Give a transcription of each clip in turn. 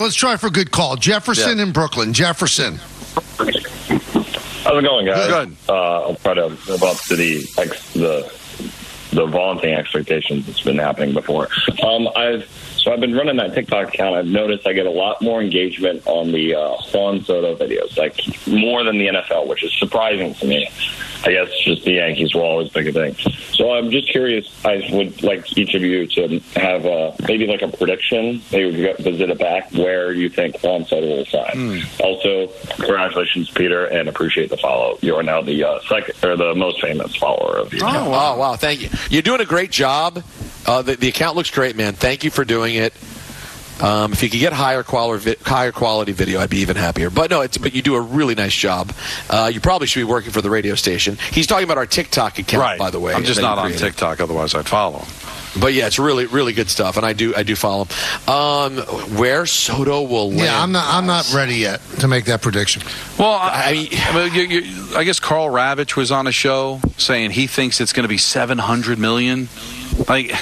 Let's try for a good call. Jefferson in Brooklyn. Jefferson. How's it going, guys? Good. I'll try to live up to the vaunting expectations that's been happening before. I've been running that TikTok account. I've noticed I get a lot more engagement on the Juan Soto videos, like more than the NFL, which is surprising to me. I guess just the Yankees will always make a thing. So I'm just curious. I would like each of you to have maybe like a prediction. Maybe visit it back where you think Juan Soto will sign. Also, congratulations, Peter, and appreciate the follow. You are now the second or the most famous follower of the account. Oh, wow. Thank you. You're doing a great job. The account looks great, man. Thank you for doing it. If you could get higher quality video, I'd be even happier. But no, but you do a really nice job. You probably should be working for the radio station. He's talking about our TikTok account, by the way. I'm just not on TikTok, otherwise I'd follow him. But yeah, it's really, really good stuff, and I do follow him. Where Soto will land? Yeah, I'm not ready yet to make that prediction. Well, I guess Carl Ravitch was on a show saying he thinks it's going to be $700 million. Like,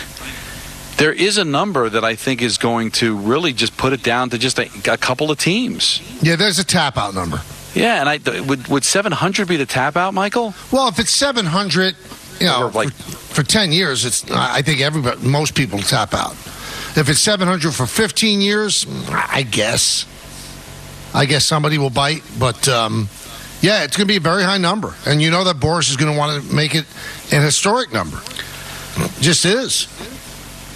there is a number that I think is going to really just put it down to just a couple of teams. Yeah, there's a tap-out number. Yeah, and would 700 be the tap-out, Michael? Well, if it's 700, for 10 years, I think most people tap out. If it's 700 for 15 years, I guess somebody will bite. But, yeah, it's going to be a very high number. And you know that Boris is going to want to make it an historic number. It just is.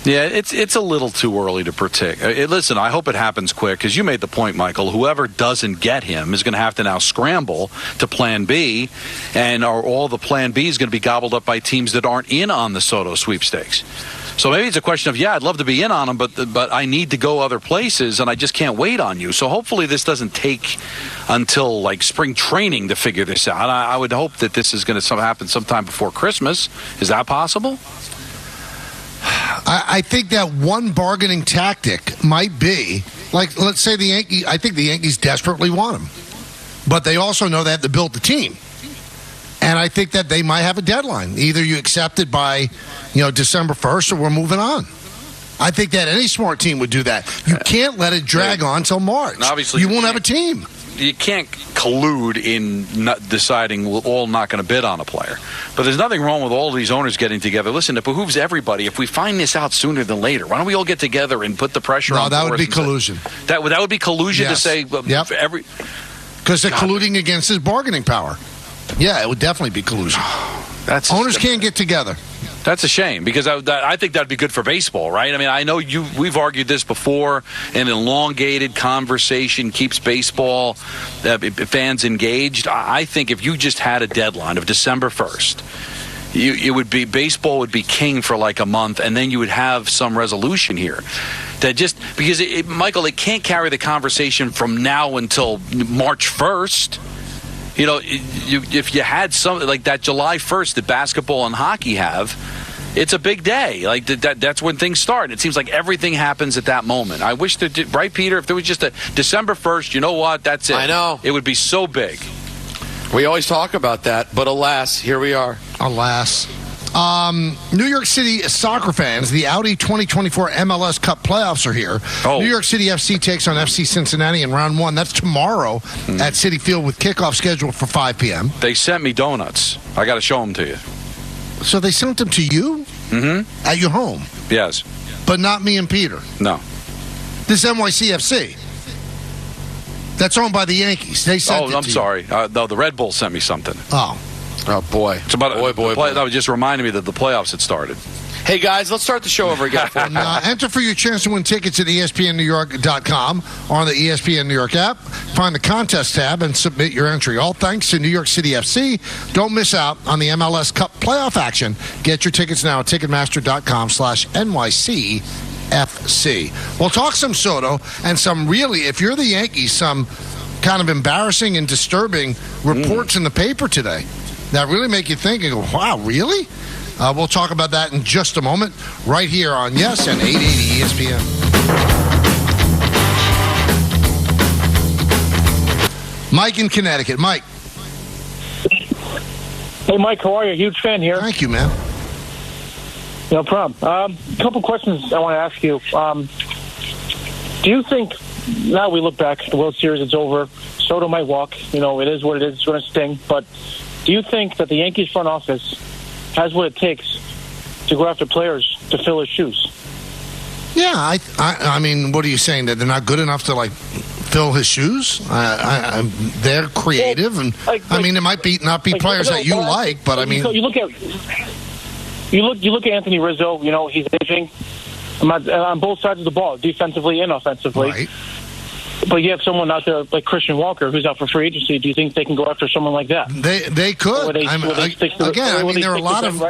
Yeah, it's a little too early to predict. Listen, I hope it happens quick, because you made the point, Michael. Whoever doesn't get him is going to have to now scramble to Plan B, and all the Plan B is going to be gobbled up by teams that aren't in on the Soto sweepstakes. So maybe it's a question of, I'd love to be in on them, but I need to go other places, and I just can't wait on you. So hopefully this doesn't take until like spring training to figure this out. I would hope that this is going to happen sometime before Christmas. Is that possible? I think that one bargaining tactic might be, like, let's say the Yankees. I think the Yankees desperately want him, but they also know they have to build the team, and I think that they might have a deadline. Either you accept it by, December 1st, or we're moving on. I think that any smart team would do that. You can't let it drag on till March. And obviously, you won't have a team. You can't collude in not deciding we're all not going to bid on a player. But there's nothing wrong with all these owners getting together. Listen, it behooves everybody. If we find this out sooner than later, why don't we all get together and put the pressure on? No, that would be collusion. That would be collusion to say every. Because they're colluding against his bargaining power. Yeah, it would definitely be collusion. Owners can't get together. That's a shame, because I think that'd be good for baseball, right? I mean, I know we've argued this before. An elongated conversation keeps baseball fans engaged. I think if you just had a deadline of December 1st, baseball would be king for like a month, and then you would have some resolution here. That just because Michael, it can't carry the conversation from now until March 1st. If you had something like that July 1st that basketball and hockey have, it's a big day. Like that's when things start. It seems like everything happens at that moment. I wish that, right, Peter? If there was just a December 1st, you know what? That's it. I know. It would be so big. We always talk about that, but alas, here we are. Alas. New York City soccer fans, the Audi 2024 MLS Cup playoffs are here. New York City FC takes on FC Cincinnati in round one. That's tomorrow at Citi Field with kickoff scheduled for 5 p.m. They sent me donuts. I got to show them to you. So they sent them to you? Mm-hmm. At your home? Yes. But not me and Peter? No. This NYCFC. That's owned by the Yankees. They sent it to I'm sorry. No, the Red Bull sent me something. Oh, boy. It's about boy. That was just reminding me that the playoffs had started. Hey, guys, let's start the show over again. Enter for your chance to win tickets at ESPNNewYork.com or on the ESPN New York app. Find the contest tab and submit your entry. All thanks to New York City FC. Don't miss out on the MLS Cup playoff action. Get your tickets now at Ticketmaster.com/NYCFC. We'll talk some Soto and some really, if you're the Yankees, some kind of embarrassing and disturbing reports in the paper today that really make you think and go, wow, really? We'll talk about that in just a moment, right here on Yes and 880 ESPN. Mike in Connecticut. Mike. Hey, Mike, how are you? Huge fan here. Thank you, man. No problem. A couple questions I want to ask you. Do you think now we look back. The World Series is over. Soto might walk. It is what it is. It's going to sting. But do you think that the Yankees front office has what it takes to go after players to fill his shoes? Yeah, I mean, what are you saying? That they're not good enough to, fill his shoes? They're creative, and it might not be players that you like, but I mean, you look at Anthony Rizzo. He's aging on both sides of the ball, defensively and offensively. Right. But you have someone out there like Christian Walker, who's out for free agency. Do you think they can go after someone like that? They could. There are a lot of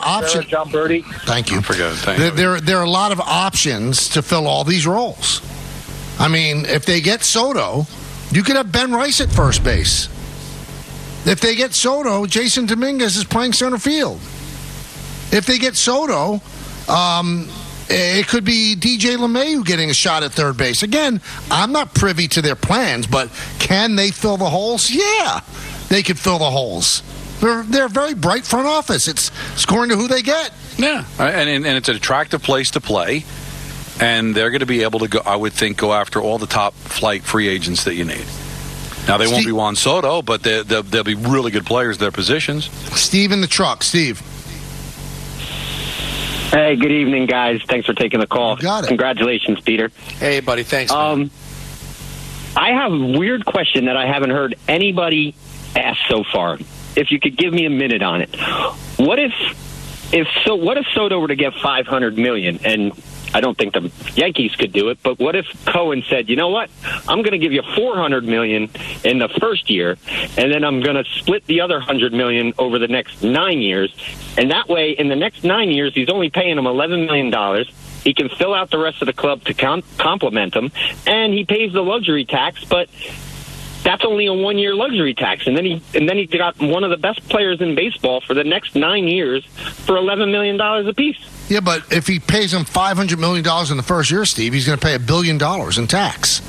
options. John Birdie. Thank you. There are a lot of options to fill all these roles. I mean, if they get Soto, you could have Ben Rice at first base. If they get Soto, Jason Dominguez is playing center field. If they get Soto, it could be DJ LeMahieu getting a shot at third base. Again, I'm not privy to their plans, but can they fill the holes? Yeah, they could fill the holes. They're a very bright front office. It's scoring to who they get. Yeah, and it's an attractive place to play, and they're going to be able to go. I would think go after all the top flight free agents that you need. Now they won't be Juan Soto, but they'll be really good players at their positions. Steve in the truck. Steve. Hey, good evening, guys. Thanks for taking the call. Got it. Congratulations, Peter. Hey, buddy. Thanks. I have a weird question that I haven't heard anybody ask so far. If you could give me a minute on it, what if Soto were to get $500 million, and I don't think the Yankees could do it, but what if Cohen said, you know what, I'm going to give you $400 million in the first year, and then I'm going to split the other $100 million over the next 9 years, and that way, in the next 9 years, he's only paying him $11 million. He can fill out the rest of the club to complement him, and he pays the luxury tax, but that's only a 1 year luxury tax, and then he got one of the best players in baseball for the next 9 years for $11 million apiece. Yeah, but if he pays him $500 million in the first year, Steve, he's going to pay $1 billion in tax.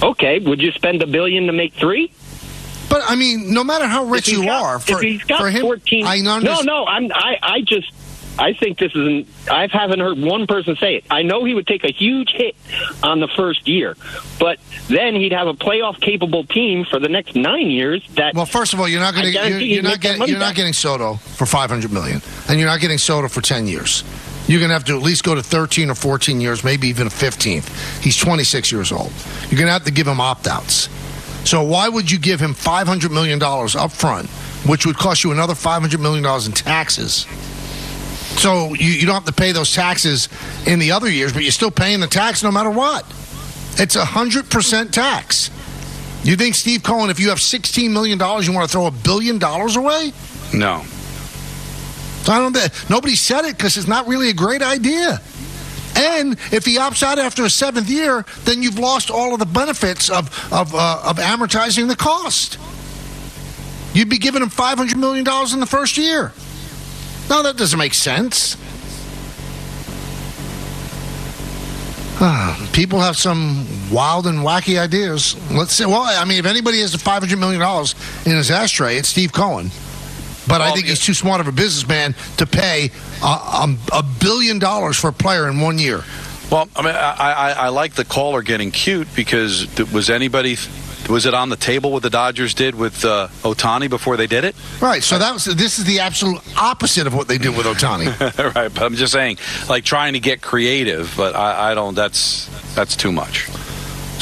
Okay, would you spend $1 billion to make $3 billion? But I mean, no matter how rich you are, for him, 14, I think this isn't. I haven't heard one person say it. I know he would take a huge hit on the first year, but then he'd have a playoff-capable team for the next 9 years. Well, first of all, you're not getting Soto for $500 million, and you're not getting Soto for 10 years. You're going to have to at least go to 13 or 14 years, maybe even a 15th. He's 26 years old. You're going to have to give him opt-outs. So why would you give him $500 million up front, which would cost you another $500 million in taxes? So you don't have to pay those taxes in the other years, but you're still paying the tax no matter what. It's 100% tax. You think, Steve Cohen, if you have $16 million, you want to throw $1 billion away? No. So nobody said it because it's not really a great idea. And if he opts out after a seventh year, then you've lost all of the benefits of amortizing the cost. You'd be giving him $500 million in the first year. No, that doesn't make sense. People have some wild and wacky ideas. Let's say, well, I mean, if anybody has the $500 million in his ashtray, it's Steve Cohen. But I think he's too smart of a businessman to pay $1 billion for a player in 1 year. Well, I mean, I like the caller getting cute because was it on the table what the Dodgers did with Ohtani before they did it? Right. So this is the absolute opposite of what they did with Ohtani. Right. But I'm just saying, like trying to get creative, but I don't. That's too much.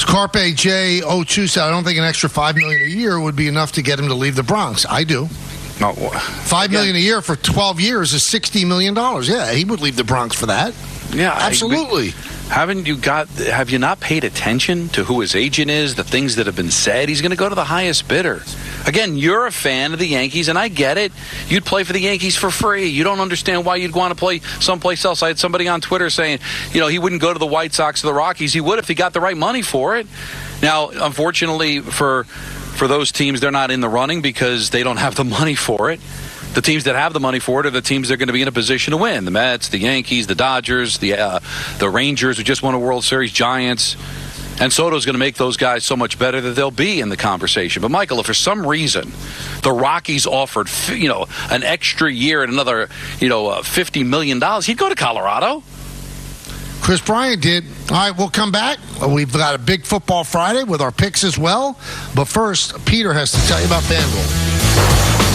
Carpe J02 said, I don't think an extra $5 million a year would be enough to get him to leave the Bronx. I do. No, $5 million a year for 12 years is $60 million. Yeah, he would leave the Bronx for that. Yeah, absolutely. Have you not paid attention to who his agent is, the things that have been said? He's going to go to the highest bidder. Again, you're a fan of the Yankees, and I get it. You'd play for the Yankees for free. You don't understand why you'd want to play someplace else. I had somebody on Twitter saying, he wouldn't go to the White Sox or the Rockies. He would if he got the right money for it. Now, unfortunately, for those teams, they're not in the running because they don't have the money for it. The teams that have the money for it are the teams that are going to be in a position to win. The Mets, the Yankees, the Dodgers, the Rangers, who just won a World Series, Giants. And Soto's going to make those guys so much better that they'll be in the conversation. But, Michael, if for some reason the Rockies offered, an extra year and another, $50 million, he'd go to Colorado. Chris Bryant did. All right, we'll come back. We've got a big football Friday with our picks as well. But first, Peter has to tell you about FanDuel.